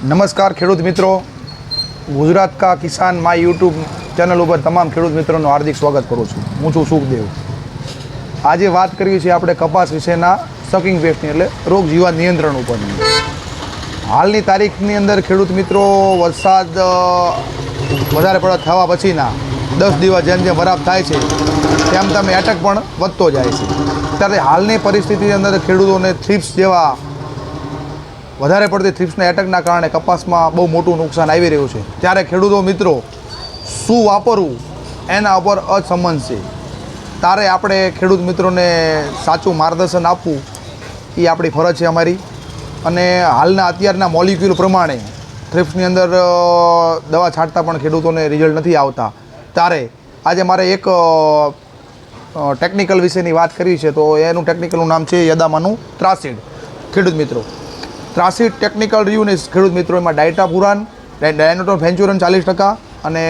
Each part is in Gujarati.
નમસ્કાર ખેડૂત મિત્રો, ગુજરાત કા કિસાન માય યુટ્યુબ ચેનલ ઉપર તમામ ખેડૂત મિત્રોનું હાર્દિક સ્વાગત કરું છું. હું છું સુખદેવ. આજે વાત કરવી છે આપણે કપાસ વિશેના સકિંગ પેસ્ટની એટલે રોગ જીવાત નિયંત્રણ ઉપરની. હાલની તારીખની અંદર ખેડૂત મિત્રો વરસાદ વધારે પડત થવા પછીના 10 દિવસ જેમ જેમ વરાપ થાય છે તેમ તેમ એટક પણ વધતો જાય છે. ત્યારે હાલની પરિસ્થિતિની અંદર ખેડૂતોને થ્રિપ્સ જેવા વધારે પડતી થ્રિપ્સના એટકના કારણે કપાસમાં બહુ મોટું નુકસાન આવી રહ્યું છે. ત્યારે ખેડૂતો મિત્રો શું વાપરવું એના ઉપર અસમંજ છે. ત્યારે આપણે ખેડૂત મિત્રોને સાચું માર્ગદર્શન આપવું એ આપણી ફરજ છે અમારી. અને હાલના અત્યારના મોલિક્યુલ પ્રમાણે થ્રિપ્સની અંદર દવા છાંટતા પણ ખેડૂતોને રિઝલ્ટ નથી આવતા. ત્યારે આજે મારે એક ટેકનિકલ વિશેની વાત કરવી છે. તો એનું ટેકનિકલનું નામ છે યદામાનું ત્રાસીડ. ખેડૂત મિત્રો, ત્રાસીડ ટેકનિકલ રિવ્યુની ખેડૂત મિત્રો એમાં ડાયટાફુરાન, ડાયનોટોન ફેન્ચુરન 40% અને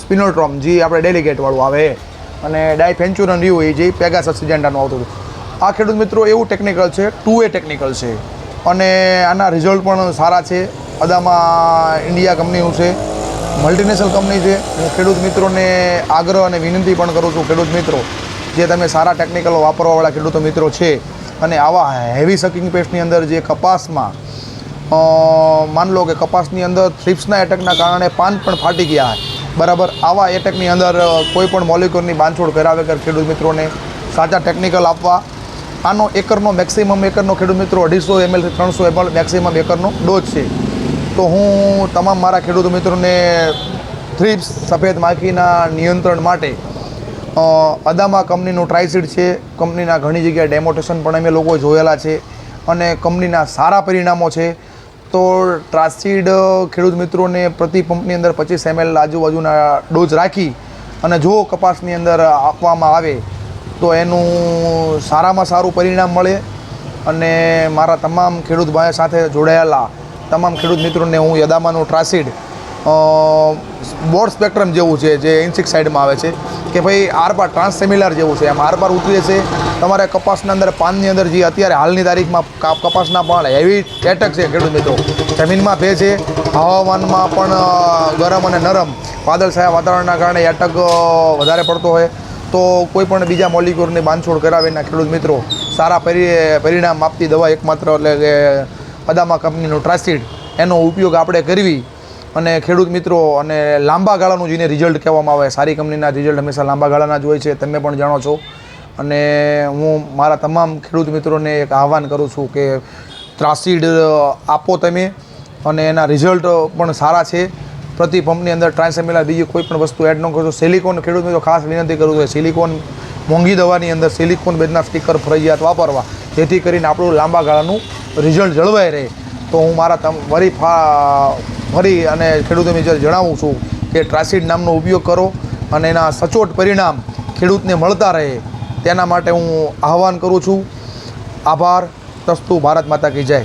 સ્પિનોટ્રોમ જે આપણે ડેલિગેટવાળું આવે અને ડાયફેન્ચુરન રિવ્યુ એ જે પેગાસસ સિજેન્ટાનું આવતું હતું. આ ખેડૂત મિત્રો એવું ટેકનિકલ છે, 2A ટેકનિકલ છે અને આના રિઝલ્ટ પણ સારા છે. અદામા ઇન્ડિયા કંપનીનું છે, મલ્ટીનેશનલ કંપની છે. હું ખેડૂત મિત્રોને આગ્રહ અને વિનંતી પણ કરું છું, ખેડૂત મિત્રો જે તમે સારા ટેકનિકલો વાપરવાવાળા ખેડૂતો મિત્રો છે અને આવા હેવી સકિંગ પેસ્ટની અંદર જે કપાસમાં માન લો કે કપાસની અંદર થ્રિપ્સના એટેકના કારણે પાન પણ ફાટી ગયા બરાબર, આવા એટેકની અંદર કોઈ પણ મોલિક્યુલની બાંધછોડ કર્યા વગર ખેડૂત મિત્રોને સાચા ટેકનિકલ આપવા. આનો એકરનો મેક્સિમમ એકરનો ખેડૂત મિત્રો 250 ml થી 300 ml મેક્સિમમ એકરનો ડોઝ છે. તો હું તમામ મારા ખેડૂત મિત્રોને થ્રિપ્સ સફેદ માખીના નિયંત્રણ માટે અદામા કંપનીનું ટ્રાઇસીડ છે. કંપનીના ઘણી જગ્યાએ ડેમોટેશન પણ અમે લોકો જોયેલા છે અને કંપનીના સારા પરિણામો છે. તો ટ્રાઇસીડ ખેડૂત મિત્રોને પ્રતિ પંપની અંદર 25 ml આજુબાજુના ડોઝ રાખી અને જો કપાસની અંદર આપવામાં આવે તો એનું સારામાં સારું પરિણામ મળે. અને મારા તમામ ખેડૂત ભાઈઓ સાથે જોડાયેલા તમામ ખેડૂત મિત્રોને હું યદામાનું ટ્રાઇસીડ બોર્ડ સ્પેક્ટ્રમ જેવું છે જે ઇન્સેક્ટિસાઇડમાં આવે છે કે ભાઈ આરપાર ટ્રાન્સસેમ્યુલર જેવું છે, એમ આરપાર ઉતરે છે. તમારે કપાસના અંદર પાનની અંદર જે અત્યારે હાલની તારીખમાં કપાસના પણ હેવી એટેક છે ખેડૂત મિત્રો. જમીનમાં ભેજ છે, હવામાનમાં પણ ગરમ અને નરમ વાદળછાયા વાતાવરણના કારણે એટેક વધારે પડતો હોય તો કોઈ પણ બીજા મોલિક્યુલની બાંધછોડ કરાવીને ખેડૂત મિત્રો સારા પરિણામ આપતી દવા એકમાત્ર એટલે કે અદામા કંપનીનું ટ્રાઇસીડ એનો ઉપયોગ આપણે કરવી. અને ખેડૂત મિત્રો અને લાંબા ગાળાનું જેને રિઝલ્ટ કહેવામાં આવે, સારી કંપનીના રિઝલ્ટ હંમેશા લાંબા ગાળાના જ હોય છે, તમે પણ જાણો છો. અને હું મારા તમામ ખેડૂત મિત્રોને એક આહ્વાન કરું છું કે ત્રાસીડ આપો તમે અને એના રિઝલ્ટ પણ સારા છે. પ્રતિ પંપની અંદર ટ્રાન્સેમ્યુલર બીજી કોઈ પણ વસ્તુ એડ ન કરશો. સિલિકોન ખેડૂત મિત્રો ખાસ વિનંતી કરું છું, સિલિકોન મોંઘી દવાની અંદર સિલિકોન બેઝના સ્ટીકર ફરજિયાત વાપરવા, જેથી કરીને આપણું લાંબા ગાળાનું રિઝલ્ટ જળવાઈ રહે. તો હું મારા ફરી અને ખેડૂતો મિત્ર જણાવું છું કે ટ્રાઇસીડ નામનો ઉપયોગ કરો અને એના સચોટ પરિણામ ખેડૂતને મળતા રહે તેના માટે હું આહ્વાન કરું છું. આભાર. તસ્તુ ભારત માતા કી જય.